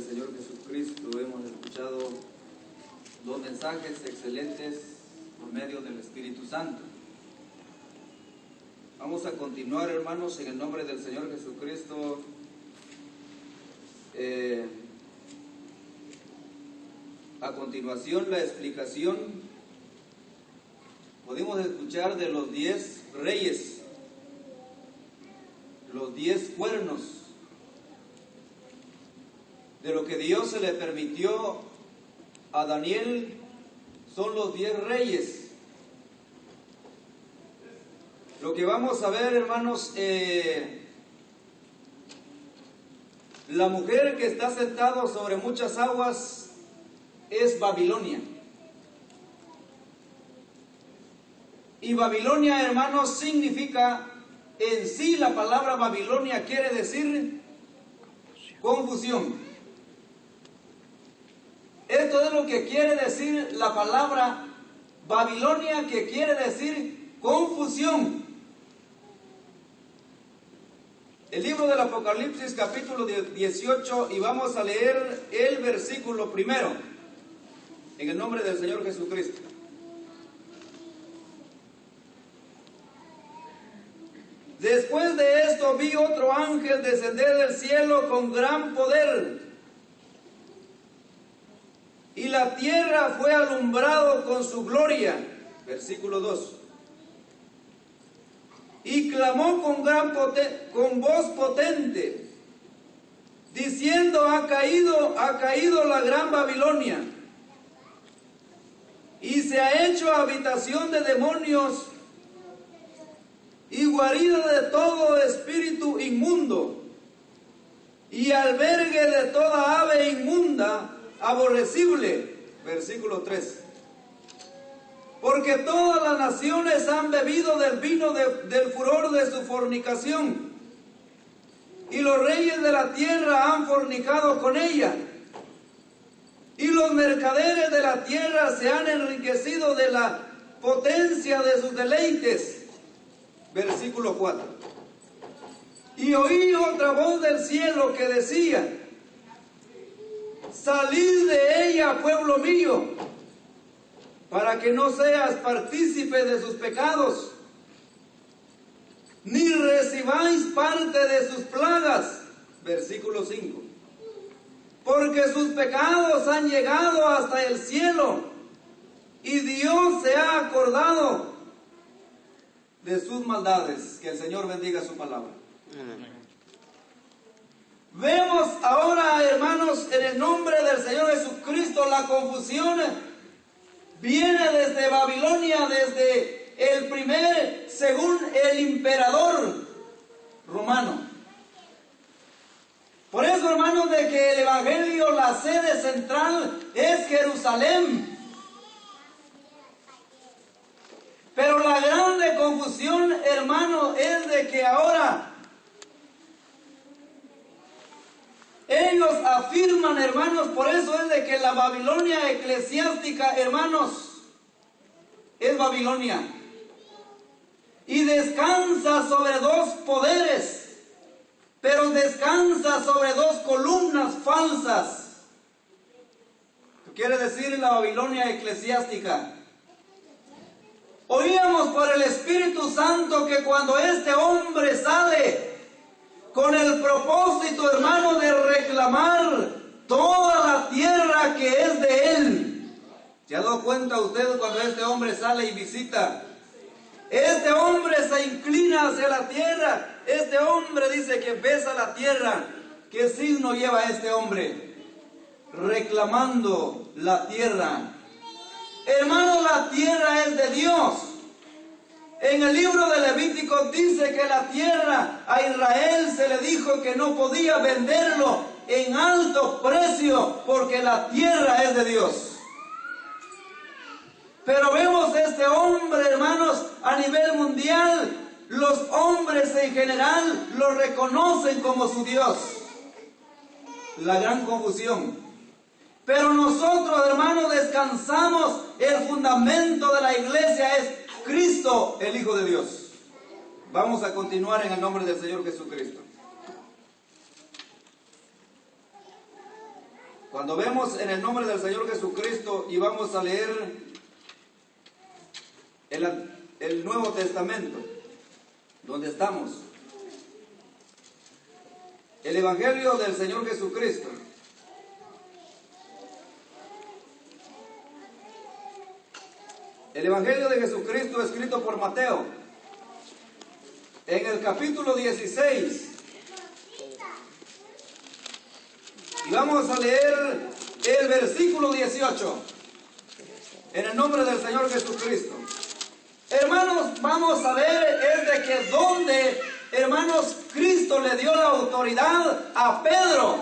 del Señor Jesucristo hemos escuchado dos mensajes excelentes por medio del Espíritu Santo. Vamos a continuar, hermanos, en el nombre del Señor Jesucristo. A continuación, la explicación. Pudimos escuchar de los 10 reyes, los 10 cuernos, de lo que Dios se le permitió a Daniel. Son los 10 reyes. Lo que vamos a ver, hermanos, la mujer que está sentada sobre muchas aguas es Babilonia. Y Babilonia, hermanos, significa, en sí la palabra Babilonia quiere decir confusión. Esto es lo que quiere decir la palabra Babilonia, que quiere decir confusión. El libro del Apocalipsis, capítulo 18, y vamos a leer el versículo primero, en el nombre del Señor Jesucristo. Después de esto vi otro ángel descender del cielo con gran poder, y la tierra fue alumbrado con su gloria. Versículo 2. Y clamó con voz potente, diciendo: ha caído la gran Babilonia, y se ha hecho habitación de demonios y guarida de todo espíritu inmundo, y albergue de toda ave inmunda, aborrecible. Versículo 3. Porque todas las naciones han bebido del vino del furor de su fornicación, y los reyes de la tierra han fornicado con ella, y los mercaderes de la tierra se han enriquecido de la potencia de sus deleites. Versículo 4. Y oí otra voz del cielo que decía: salid de ella, pueblo mío, para que no seas partícipe de sus pecados, ni recibáis parte de sus plagas. Versículo 5. Porque sus pecados han llegado hasta el cielo, y Dios se ha acordado de sus maldades. Que el Señor bendiga su palabra. Vemos ahora, hermanos, en el nombre del Señor Jesucristo, la confusión viene desde Babilonia, desde el primer, según el emperador romano. Por eso, hermanos, de que el Evangelio, la sede central es Jerusalén. Pero la grande confusión, hermanos, es de que ahora ellos afirman, hermanos, por eso es de que la Babilonia eclesiástica, hermanos, es Babilonia, y descansa sobre dos poderes, pero descansa sobre dos columnas falsas. ¿Qué quiere decir la Babilonia eclesiástica? Oíamos por el Espíritu Santo que cuando este hombre sale con el propósito, hermano, de reclamar toda la tierra que es de él. ¿Se ha dado cuenta usted cuando este hombre sale y visita? Este hombre se inclina hacia la tierra. Este hombre dice que besa la tierra. ¿Qué signo lleva este hombre? Reclamando la tierra. Hermano, la tierra es de Dios. En el libro de Levítico dice que la tierra a Israel se le dijo que no podía venderlo en alto precio porque la tierra es de Dios. Pero vemos este hombre, hermanos, a nivel mundial, los hombres en general lo reconocen como su Dios. La gran confusión. Pero nosotros, hermanos, descansamos. El fundamento de la iglesia es Cristo, el Hijo de Dios. Vamos a continuar en el nombre del Señor Jesucristo. Cuando vemos en el nombre del Señor Jesucristo y vamos a leer el Nuevo Testamento, donde estamos, el Evangelio del Señor Jesucristo. El Evangelio de Jesucristo escrito por Mateo, en el capítulo 16. Y vamos a leer el versículo 18, en el nombre del Señor Jesucristo. Hermanos, vamos a ver es de que donde, hermanos, Cristo le dio la autoridad a Pedro.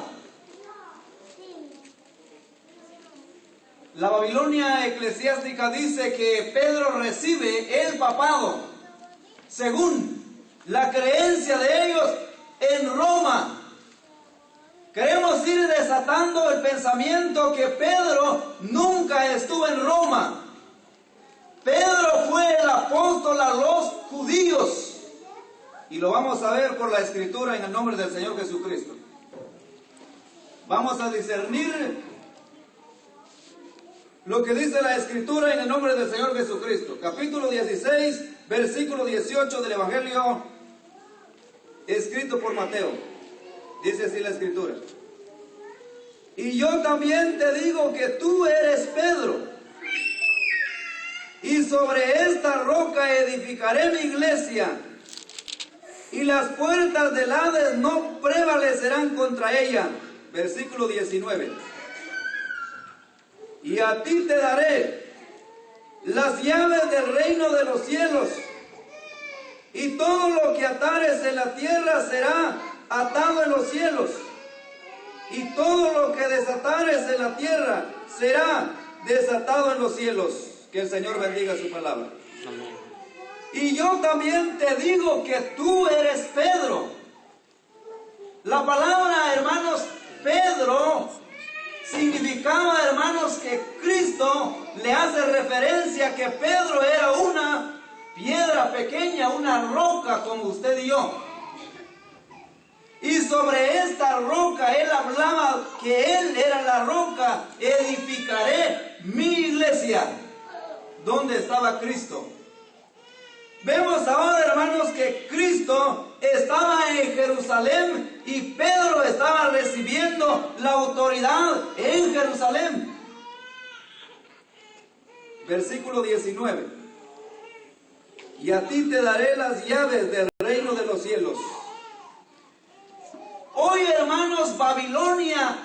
La Babilonia eclesiástica dice que Pedro recibe el papado, según la creencia de ellos, en Roma. Queremos ir desatando el pensamiento que Pedro nunca estuvo en Roma. Pedro fue el apóstol a los judíos. Y lo vamos a ver por la Escritura en el nombre del Señor Jesucristo. Vamos a discernir lo que dice la Escritura en el nombre del Señor Jesucristo. Capítulo 16, versículo 18 del Evangelio escrito por Mateo. Dice así la Escritura: y yo también te digo que tú eres Pedro, y sobre esta roca edificaré mi iglesia, y las puertas del Hades no prevalecerán contra ella. Versículo 19: y a ti te daré las llaves del reino de los cielos, y todo lo que atares en la tierra será atado en los cielos, y todo lo que desatares en la tierra será desatado en los cielos. Que el Señor bendiga su palabra. Amén. Y yo también te digo que tú eres Pedro. La palabra, hermanos, Pedro significaba, hermanos, que Cristo le hace referencia que Pedro era una piedra pequeña, una roca como usted y yo. Y sobre esta roca él hablaba que él era la roca. Edificaré mi iglesia. ¿Dónde estaba Cristo? Vemos ahora, hermanos, que Cristo estaba en Jerusalén y Pedro estaba recibiendo la autoridad en Jerusalén. Versículo 19: y a ti te daré las llaves del reino de los cielos. Hoy, hermanos, Babilonia,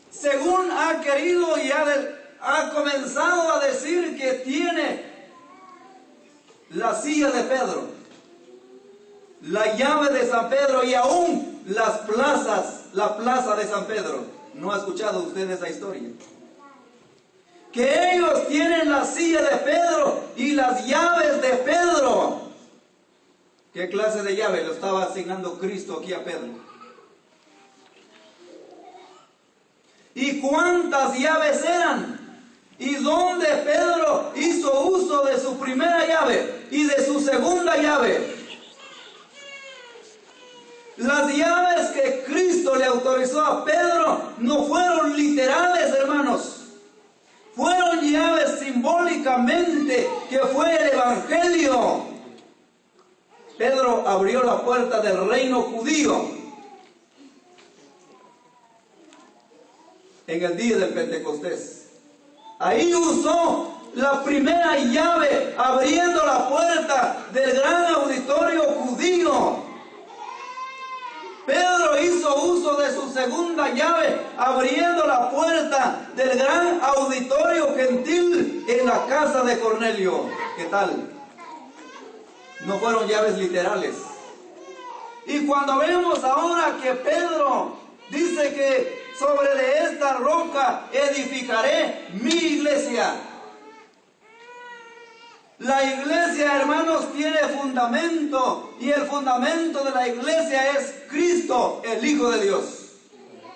según ha querido y ha comenzado a decir que tiene la silla de Pedro, la llave de San Pedro y aún las plazas, la plaza de San Pedro. ¿No ha escuchado usted esa historia? Que ellos tienen la silla de Pedro y las llaves de Pedro. ¿Qué clase de llave lo estaba asignando Cristo aquí a Pedro? ¿Y cuántas llaves eran? ¿Y dónde Pedro hizo uso de su primera llave y de su segunda llave? Las llaves que Cristo le autorizó a Pedro no fueron literales, hermanos. Fueron llaves simbólicamente, que fue el Evangelio. Pedro abrió la puerta del reino judío en el día del Pentecostés. Ahí usó la primera llave, abriendo la puerta del gran auditorio judío. Pedro hizo uso de su segunda llave, abriendo la puerta del gran auditorio gentil en la casa de Cornelio. ¿Qué tal? No fueron llaves literales. Y cuando vemos ahora que Pedro dice que sobre de esta roca edificaré mi iglesia. La iglesia, hermanos, tiene fundamento, y el fundamento de la iglesia es Cristo, el Hijo de Dios.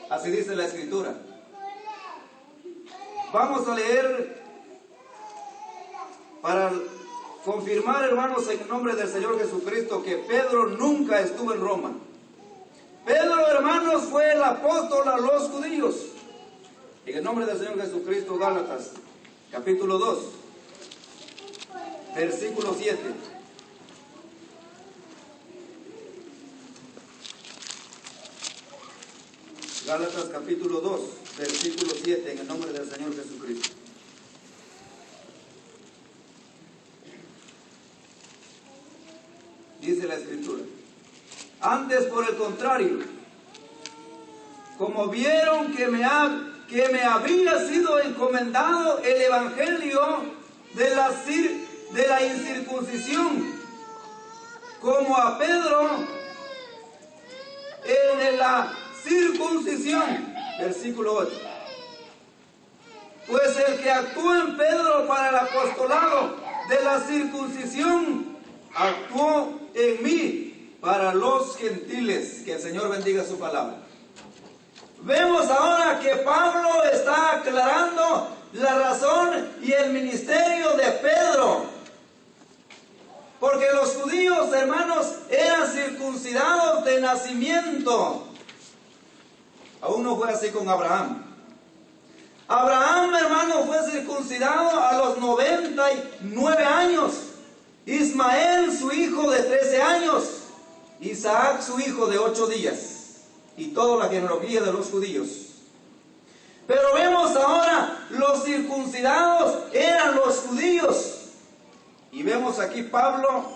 Así dice la Escritura. Vamos a leer para confirmar, hermanos, en el nombre del Señor Jesucristo, que Pedro nunca estuvo en Roma. Pedro, hermanos, fue el apóstol a los judíos. En el nombre del Señor Jesucristo, Gálatas, capítulo 2, versículo 7. Gálatas capítulo 2, versículo 7, en el nombre del Señor Jesucristo. Dice la Escritura: antes, por el contrario, como vieron que me había sido encomendado el evangelio de la incircuncisión, como a Pedro el de la circuncisión. Versículo 8. Pues el que actuó en Pedro para el apostolado de la circuncisión, actuó en mí para los gentiles. Que el Señor bendiga su palabra. Vemos ahora que Pablo está aclarando la razón y el ministerio de Pedro. Porque los judíos, hermanos, eran circuncidados de nacimiento. Aún no fue así con Abraham. Abraham, hermano, fue circuncidado a los 99 años. Ismael, su hijo de 13 años. Isaac, su hijo de 8 días. Y toda la genealogía de los judíos. Pero vemos ahora, los circuncidados eran los judíos. Y vemos aquí Pablo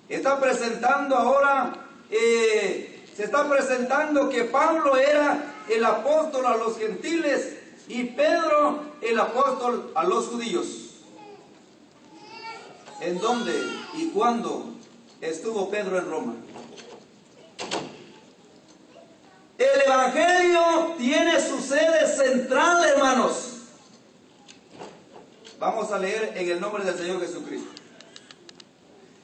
está presentando ahora, se está presentando que Pablo era el apóstol a los gentiles y Pedro el apóstol a los judíos. ¿En dónde y cuándo estuvo Pedro en Roma? El evangelio tiene su sede central, hermanos. Vamos a leer en el nombre del Señor Jesucristo.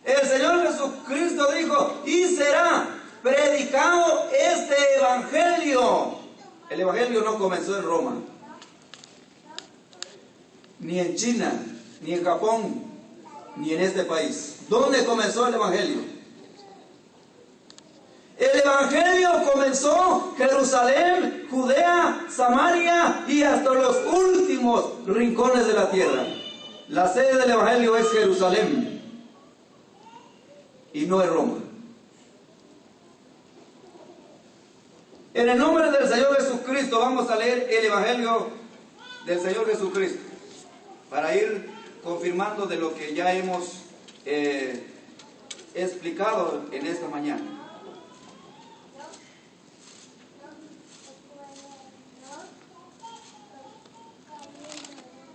El Señor Jesucristo dijo: y será predicado este evangelio. El evangelio no comenzó en Roma, ni en China, ni en Japón, ni en este país. ¿Dónde comenzó el evangelio? El evangelio comenzó en Jerusalén, Judea, Samaria y hasta los últimos rincones de la tierra. La sede del evangelio es Jerusalén y no es Roma. En el nombre del Señor Jesucristo vamos a leer el evangelio del Señor Jesucristo para ir confirmando de lo que ya hemos explicado en esta mañana.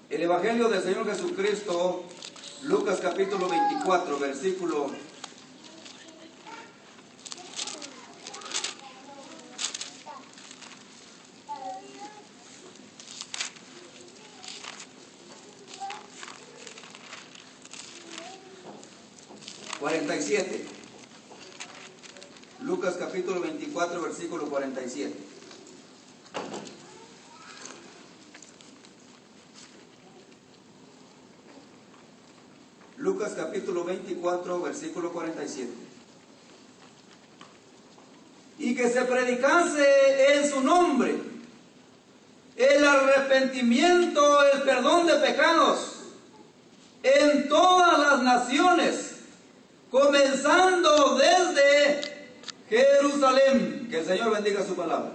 El evangelio del Señor Jesucristo, Lucas capítulo 24, versículo 47. Lucas capítulo 24, versículo 47. Lucas capítulo 24, versículo 47. Y que se predicase en su nombre el arrepentimiento, el perdón de pecados en todas las naciones, comenzando desde Jerusalén. Que el Señor bendiga su palabra.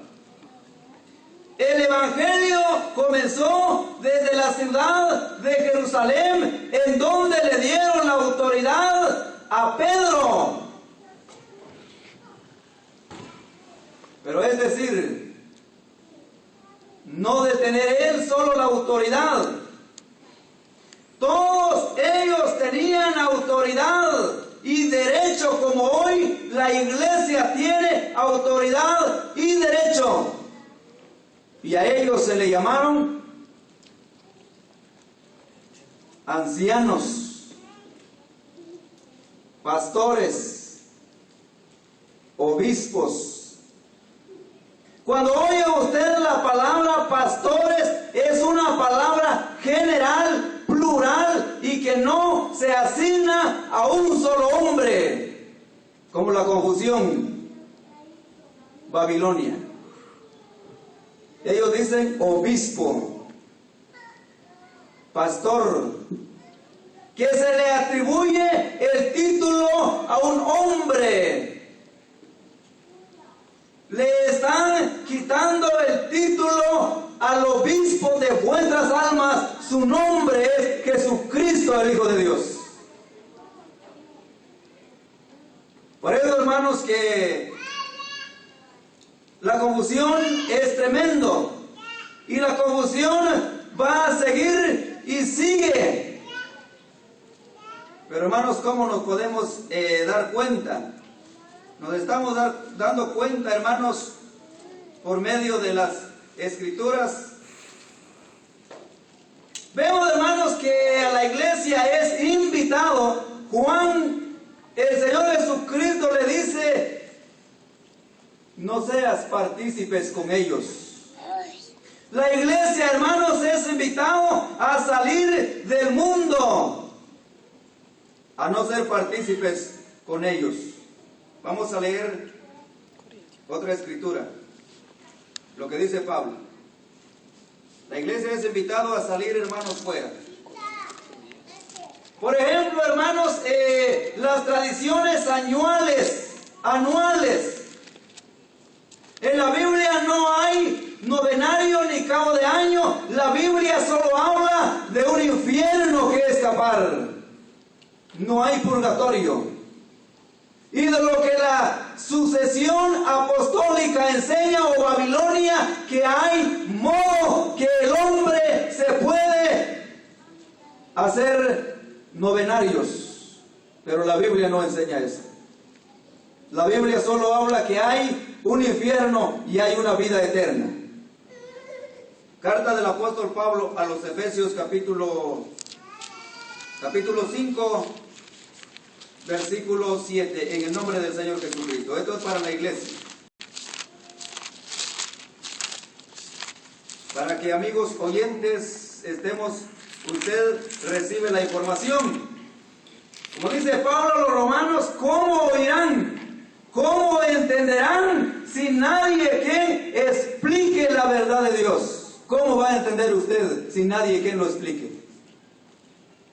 El evangelio comenzó desde la ciudad de Jerusalén, en donde le dieron la autoridad a Pedro. Pero es decir, no de tener él solo la autoridad. Todos ellos tenían autoridad y derecho, como hoy la iglesia tiene autoridad y derecho. Y a ellos se le llamaron ancianos, pastores, obispos. Cuando oye usted la palabra pastores, es una palabra general, plural, y que no se asigna a un solo hombre, como la confusión Babilonia. Ellos dicen obispo, pastor, que se le atribuye el título a un hombre. Le están quitando el título al obispo de vuestras almas. Su nombre es Jesucristo, el Hijo de Dios. Por eso, hermanos, que la confusión es tremendo. Y la confusión va a seguir y sigue. Pero, hermanos, ¿cómo nos podemos dar cuenta? Nos estamos dando cuenta, hermanos, por medio de las Escrituras. Vemos, hermanos, que a la iglesia es invitado. Juan, el Señor Jesucristo le dice: no seas partícipes con ellos. La iglesia, hermanos, es invitado a salir del mundo, a no ser partícipes con ellos. Vamos a leer otra escritura, lo que dice Pablo. La iglesia es invitado a salir, hermanos, fuera. Por ejemplo, hermanos, las tradiciones anuales. En la Biblia no hay novenario ni cabo de año. La Biblia solo habla de un infierno que escapar. No hay purgatorio. Y de lo que la sucesión apostólica enseña, o Babilonia, que hay modo que el hombre se puede hacer novenarios. Pero la Biblia no enseña eso. La Biblia solo habla que hay un infierno y hay una vida eterna. Carta del apóstol Pablo a los Efesios, capítulo 5, versículo 7, en el nombre del Señor Jesucristo. Esto es para la iglesia. Para que, amigos oyentes, usted recibe la información. Como dice Pablo a los romanos: ¿cómo oirán? ¿Cómo entenderán si nadie que explique la verdad de Dios? ¿Cómo va a entender usted si nadie que lo explique?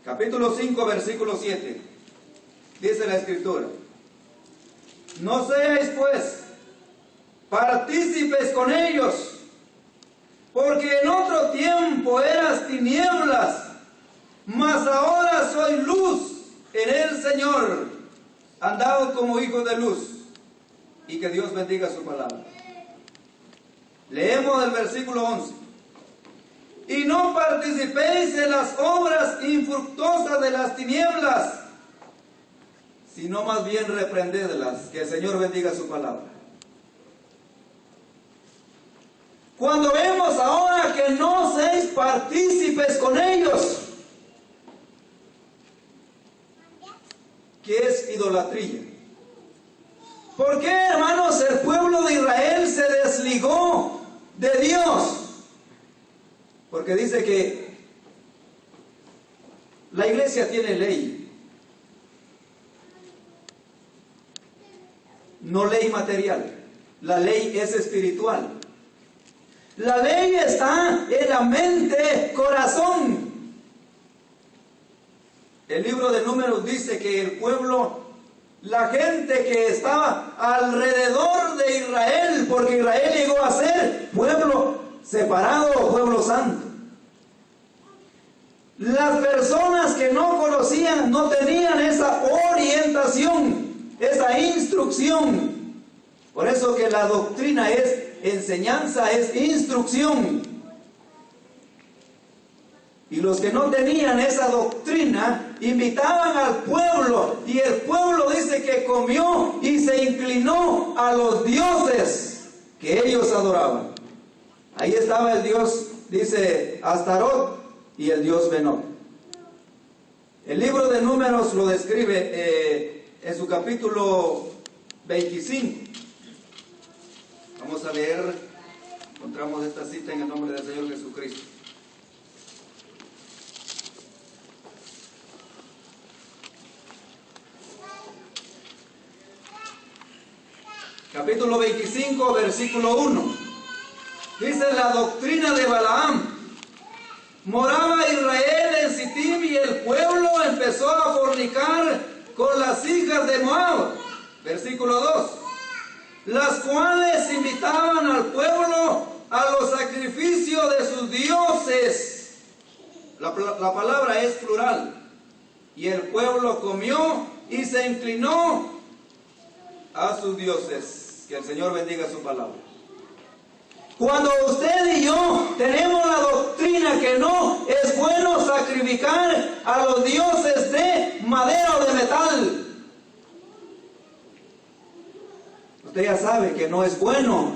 Capítulo 5, versículo 7. Dice la Escritura: no seáis pues partícipes con ellos, porque en otro tiempo eras tinieblas, mas ahora soy luz en el Señor. Andad como hijos de luz. Y que Dios bendiga su palabra. Leemos el versículo 11. Y no participéis en las obras infructuosas de las tinieblas, sino más bien reprendedlas. Que el Señor bendiga su palabra. Cuando vemos ahora que no seáis partícipes con ellos, ¿qué es idolatría? ¿Por qué, hermanos, el pueblo de Israel se desligó de Dios? Porque dice que la iglesia tiene ley, no ley material. La ley es espiritual. La ley está en la mente, corazón. El libro de Números dice que el pueblo, la gente que estaba alrededor de Israel, porque Israel llegó a ser pueblo separado, pueblo santo. Las personas que no conocían, no tenían esa orientación, esa instrucción. Por eso que la doctrina es enseñanza, es instrucción. Y los que no tenían esa doctrina invitaban al pueblo, y el pueblo dice que comió y se inclinó a los dioses que ellos adoraban. Ahí estaba el dios, dice Astarot, y el dios Benot. El libro de Números lo describe en su capítulo 25. Vamos a leer, encontramos esta cita en el nombre del Señor Jesucristo. Capítulo 25, versículo 1. Dice la doctrina de Balaam. Moraba Israel en Sittim y el pueblo empezó a fornicar con las hijas de Moab. Versículo 2. Las cuales invitaban al pueblo a los sacrificios de sus dioses. La palabra es plural. Y el pueblo comió y se inclinó a sus dioses. Que el Señor bendiga su palabra. Cuando usted y yo tenemos la doctrina que no es bueno sacrificar a los dioses de madera o de metal, usted ya sabe que no es bueno.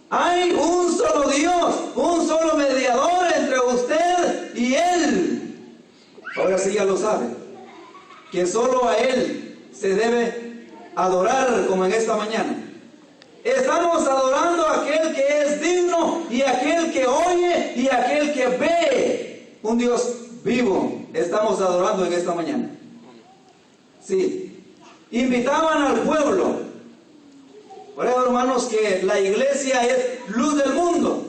Hay un solo Dios, un solo mediador entre usted y Él. Ahora sí ya lo sabe, que solo a Él se debe adorar, como en esta mañana. Estamos adorando a aquel que es digno y aquel que oye y aquel que ve. Un Dios vivo estamos adorando en esta mañana. Sí. Invitaban al pueblo. Por eso, hermanos, que la iglesia es luz del mundo.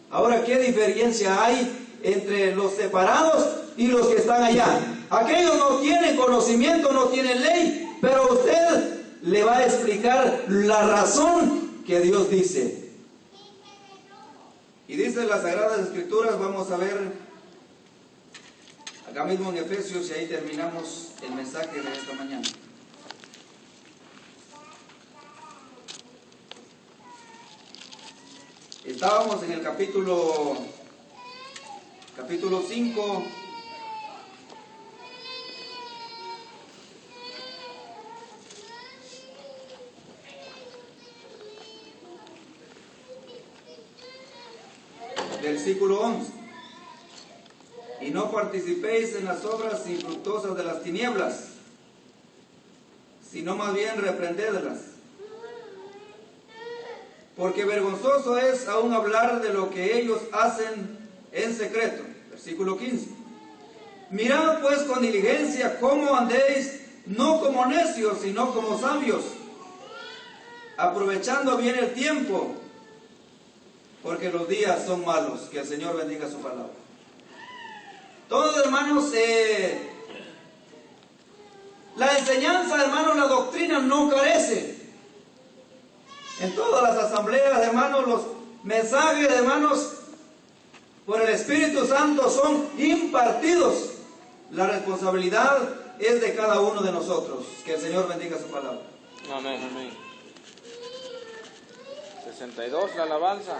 Ahora, ¿qué diferencia hay entre los separados y los que están allá? Aquellos no tienen conocimiento, no tienen ley, pero usted le va a explicar la razón que Dios dice. Y dice las Sagradas Escrituras, vamos a ver acá mismo en Efesios, y ahí terminamos el mensaje de esta mañana. Estábamos en el capítulo 5. Versículo 11. Y no participéis en las obras infructuosas de las tinieblas, sino más bien reprendedlas. Porque vergonzoso es aún hablar de lo que ellos hacen en secreto. Versículo 15. Mirad pues con diligencia cómo andéis, no como necios, sino como sabios, aprovechando bien el tiempo, porque los días son malos. Que el Señor bendiga su palabra. Todos, hermanos, la enseñanza, hermanos, la doctrina no carece. En todas las asambleas, hermanos, los mensajes, hermanos, por el Espíritu Santo son impartidos. La responsabilidad es de cada uno de nosotros. Que el Señor bendiga su palabra. Amén, amén. 62, la alabanza.